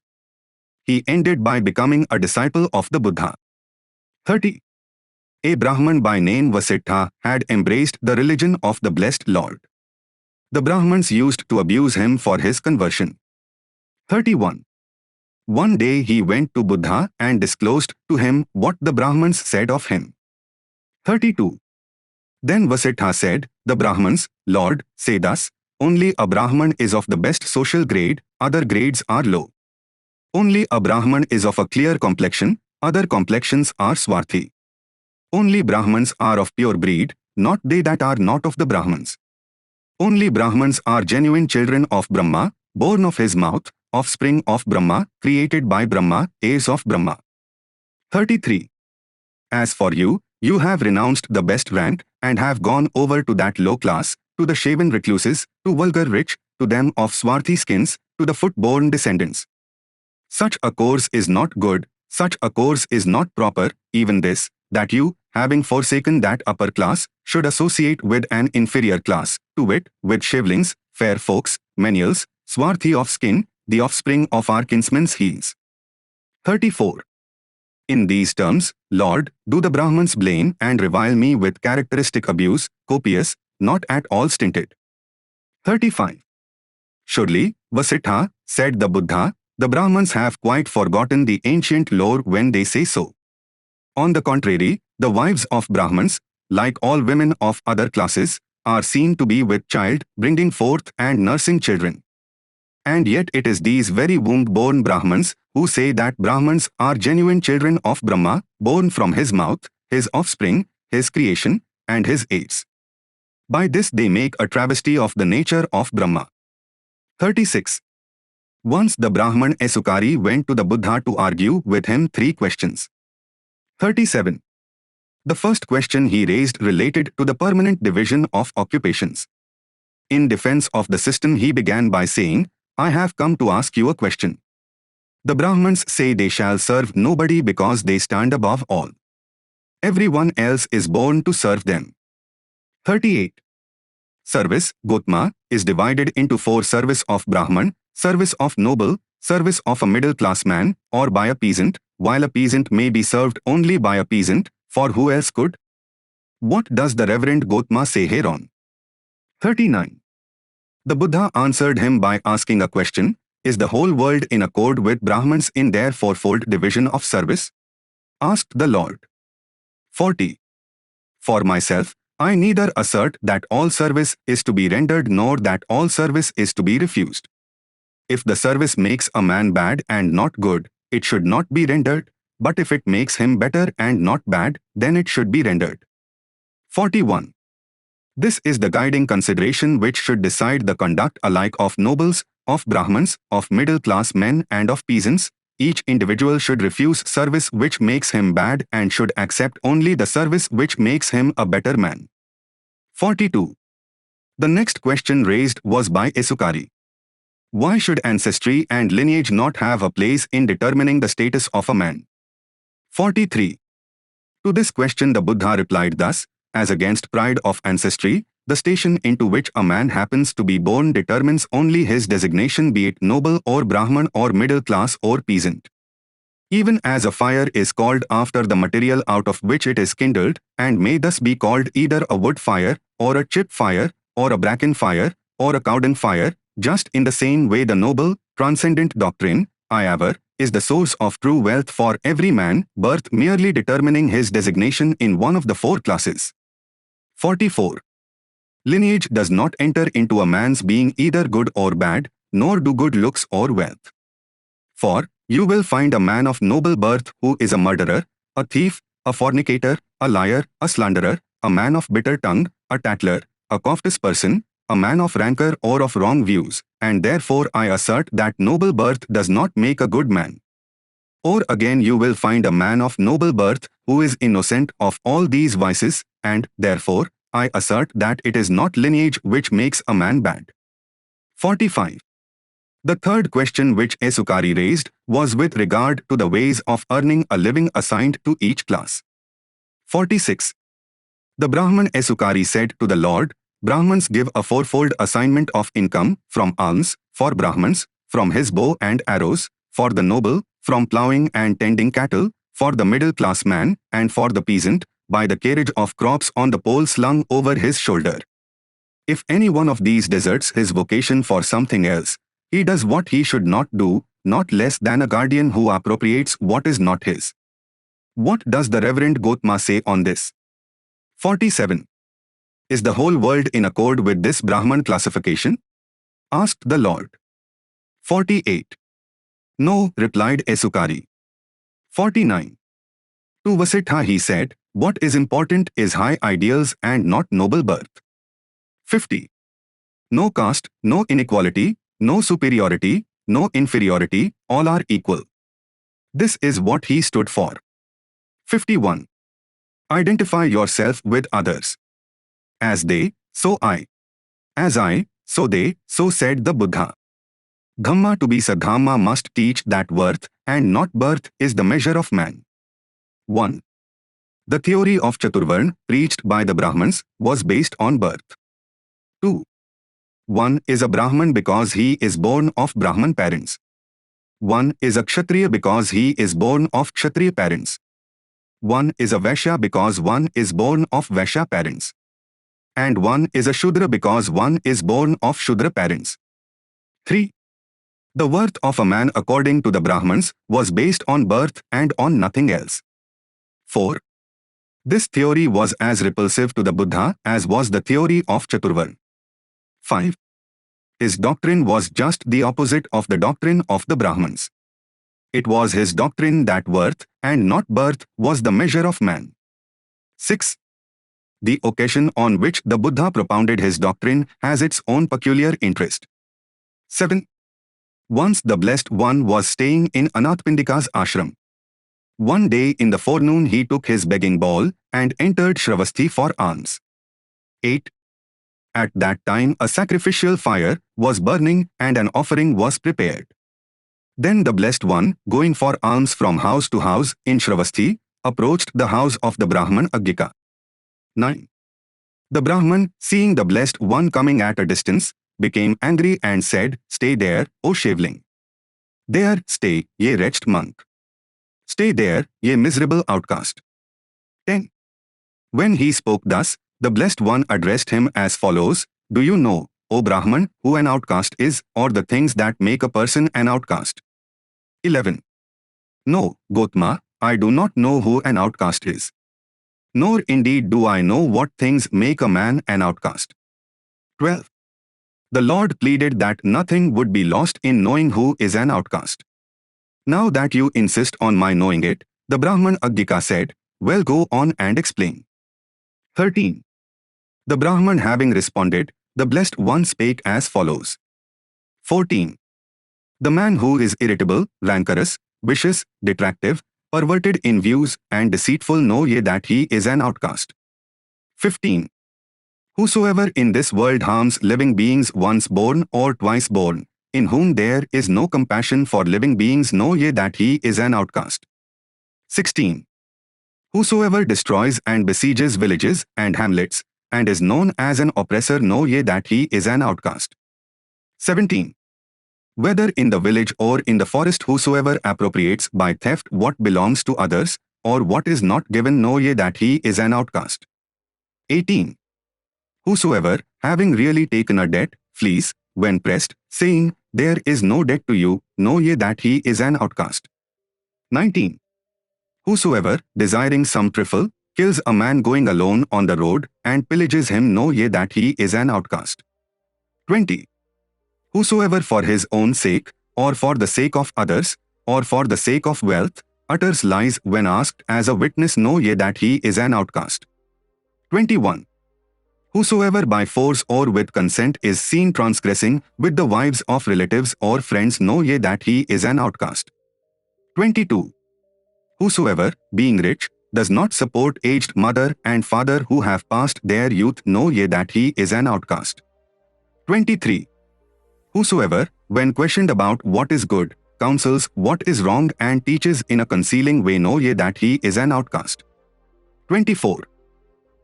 He ended by becoming a disciple of the Buddha. 30. A Brahman by name Vasitha had embraced the religion of the blessed Lord. The Brahmins used to abuse him for his conversion. 31. One day he went to Buddha and disclosed to him what the Brahmins said of him. 32. Then Vasitha said, "The Brahmins, Lord, say thus, only a Brahman is of the best social grade, other grades are low. Only a Brahman is of a clear complexion, other complexions are swarthy. Only Brahmans are of pure breed, not they that are not of the Brahmans. Only Brahmans are genuine children of Brahma, born of his mouth, offspring of Brahma, created by Brahma, heirs of Brahma." 33. As for you, you have renounced the best rank, and have gone over to that low class, to the shaven recluses, to vulgar rich, to them of swarthy skins, to the foot-borne descendants. Such a course is not good, such a course is not proper, even this, that you, having forsaken that upper class, should associate with an inferior class, to wit, with shavelings, fair folks, menials, swarthy of skin, the offspring of our kinsmen's heels. 34. In these terms, Lord, do the Brahmins blame and revile me with characteristic abuse, copious, not at all stinted. 35. Surely, Vasitha, said the Buddha, the Brahmins have quite forgotten the ancient lore when they say so. On the contrary, the wives of Brahmins, like all women of other classes, are seen to be with child, bringing forth and nursing children. And yet it is these very womb-born Brahmins who say that Brahmins are genuine children of Brahma, born from his mouth, his offspring, his creation, and his aids. By this they make a travesty of the nature of Brahma. 36. Once the Brahman Esukari went to the Buddha to argue with him 3 questions. 37. The first question he raised related to the permanent division of occupations. In defense of the system he began by saying, "I have come to ask you a question. The Brahmins say they shall serve nobody because they stand above all. Everyone else is born to serve them." 38. Service, Gautama, is divided into 4: service of Brahman, service of noble, service of a middle-class man, or by a peasant, while a peasant may be served only by a peasant, for who else could? What does the Reverend Gautama say hereon? 39. The Buddha answered him by asking a question: Is the whole world in accord with Brahmins in their fourfold division of service? Asked the Lord. 40. For myself, I neither assert that all service is to be rendered nor that all service is to be refused. If the service makes a man bad and not good, it should not be rendered, but if it makes him better and not bad, then it should be rendered. 41. This is the guiding consideration which should decide the conduct alike of nobles, of Brahmins, of middle-class men and of peasants. Each individual should refuse service which makes him bad and should accept only the service which makes him a better man. 42. The next question raised was by Esukari. Why should ancestry and lineage not have a place in determining the status of a man? 43. To this question the Buddha replied thus: As against pride of ancestry, the station into which a man happens to be born determines only his designation, be it noble or Brahman or middle class or peasant. Even as a fire is called after the material out of which it is kindled, and may thus be called either a wood fire, or a chip fire, or a bracken fire, or a cowden fire, just in the same way the noble, transcendent doctrine, Ayavar, is the source of true wealth for every man, birth merely determining his designation in one of the 4 classes. 44. Lineage does not enter into a man's being either good or bad, nor do good looks or wealth. For, you will find a man of noble birth who is a murderer, a thief, a fornicator, a liar, a slanderer, a man of bitter tongue, a tattler, a covetous person, a man of rancor or of wrong views, and therefore I assert that noble birth does not make a good man. Or again you will find a man of noble birth who is innocent of all these vices, and, therefore, I assert that it is not lineage which makes a man bad. 45. The third question which Esukari raised was with regard to the ways of earning a living assigned to each class. 46. The Brahman Esukari said to the Lord, Brahmans give a 4-fold assignment of income, from alms, for Brahmans, from his bow and arrows, for the noble, from ploughing and tending cattle, for the middle-class man, and for the peasant, by the carriage of crops on the pole slung over his shoulder. If any one of these deserts his vocation for something else, he does what he should not do, not less than a guardian who appropriates what is not his. What does the Reverend Gautama say on this? 47. Is the whole world in accord with this Brahman classification? Asked the Lord. 48. No, replied Esukari. 49. To Vasitha he said, what is important is high ideals and not noble birth. 50. No caste, no inequality, no superiority, no inferiority, all are equal. This is what he stood for. 51. Identify yourself with others. As they, so I. As I, so they, so said the Buddha. Dhamma to be Sadhamma must teach that worth and not birth is the measure of man. 1. The theory of Chaturvarna preached by the Brahmins was based on birth. 2. One is a Brahman because he is born of Brahman parents. One is a Kshatriya because he is born of Kshatriya parents. One is a Vaishya because one is born of Vaishya parents. And one is a Shudra because one is born of Shudra parents. 3. The worth of a man according to the Brahmins was based on birth and on nothing else. 4. This theory was as repulsive to the Buddha as was the theory of Chaturvarna. 5. His doctrine was just the opposite of the doctrine of the Brahmins. It was his doctrine that worth and not birth was the measure of man. 6. The occasion on which the Buddha propounded his doctrine has its own peculiar interest. 7. Once the Blessed One was staying in Anathapindika's ashram. One day in the forenoon he took his begging bowl and entered Shravasti for alms. 8. At that time a sacrificial fire was burning and an offering was prepared. Then the Blessed One, going for alms from house to house in Shravasti, approached the house of the Brahman Agyika. 9. The Brahman, seeing the Blessed One coming at a distance, became angry and said, Stay there, O shaveling. There, stay, ye wretched monk. Stay there, ye miserable outcast. 10. When he spoke thus, the Blessed One addressed him as follows, Do you know, O Brahman, who an outcast is, or the things that make a person an outcast? 11. No, Gautama, I do not know who an outcast is. Nor indeed do I know what things make a man an outcast. 12. The Lord pleaded that nothing would be lost in knowing who is an outcast. Now that you insist on my knowing it, the Brahman Agyika said, Well, go on and explain. 13. The Brahman having responded, the Blessed One spake as follows. 14. The man who is irritable, rancorous, vicious, detractive, perverted in views, and deceitful, know ye that he is an outcast. 15. Whosoever in this world harms living beings once born or twice born, in whom there is no compassion for living beings, know ye that he is an outcast. 16. Whosoever destroys and besieges villages and hamlets, and is known as an oppressor, know ye that he is an outcast. 17. Whether in the village or in the forest, whosoever appropriates by theft what belongs to others, or what is not given, know ye that he is an outcast. 18. Whosoever, having really taken a debt, flees, when pressed, saying, There is no debt to you, know ye that he is an outcast. 19. Whosoever, desiring some trifle, kills a man going alone on the road, and pillages him, know ye that he is an outcast. 20. Whosoever for his own sake, or for the sake of others, or for the sake of wealth, utters lies when asked as a witness, know ye that he is an outcast. 21. Whosoever by force or with consent is seen transgressing with the wives of relatives or friends, know ye that he is an outcast. 22. Whosoever, being rich, does not support aged mother and father who have passed their youth, know ye that he is an outcast. 23. Whosoever, when questioned about what is good, counsels what is wrong and teaches in a concealing way, know ye that he is an outcast. 24.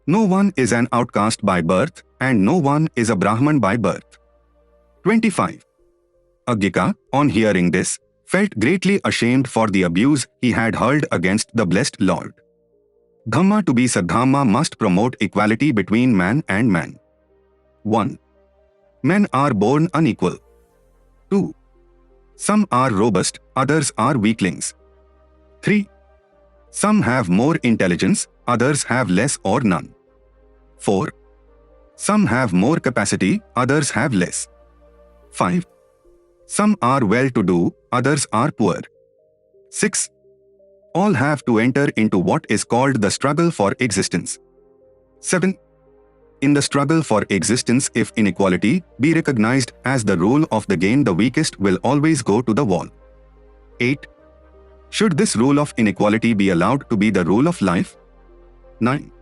No one is an outcast by birth, and no one is a Brahman by birth. 25. Agyika, on hearing this, felt greatly ashamed for the abuse he had hurled against the blessed Lord. Dhamma to be Sadhamma must promote equality between man and man. 1. Men are born unequal. 2. Some are robust, others are weaklings. 3. Some have more intelligence, others have less or none. 4. Some have more capacity, others have less. 5. Some are well-to-do, others are poor. 6. All have to enter into what is called the struggle for existence. 7. In the struggle for existence, if inequality be recognized as the rule of the game, the weakest will always go to the wall. 8. Should this rule of inequality be allowed to be the rule of life? 9.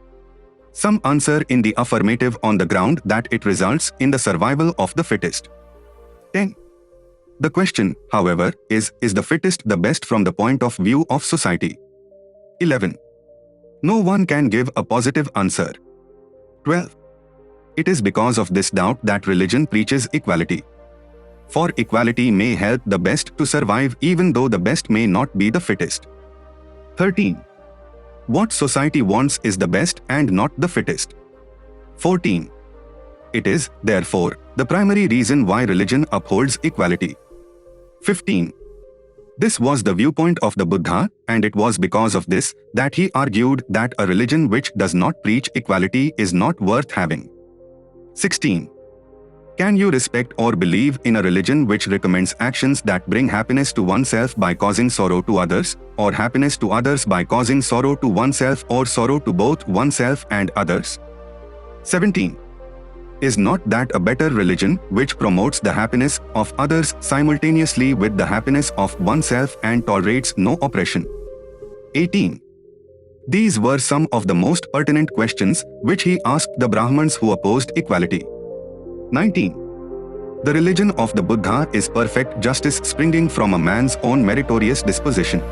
Some answer in the affirmative on the ground that it results in the survival of the fittest. 10. The question, however, is the fittest the best from the point of view of society? 11. No one can give a positive answer. 12. It is because of this doubt that religion preaches equality. For equality may help the best to survive even though the best may not be the fittest. 13. What society wants is the best and not the fittest. 14. It is, therefore, the primary reason why religion upholds equality. 15. This was the viewpoint of the Buddha, and it was because of this that he argued that a religion which does not preach equality is not worth having. 16. Can you respect or believe in a religion which recommends actions that bring happiness to oneself by causing sorrow to others, or happiness to others by causing sorrow to oneself, or sorrow to both oneself and others? 17. Is not that a better religion which promotes the happiness of others simultaneously with the happiness of oneself and tolerates no oppression? 18. These were some of the most pertinent questions which he asked the Brahmins who opposed equality. 19. The religion of the Buddha is perfect justice springing from a man's own meritorious disposition.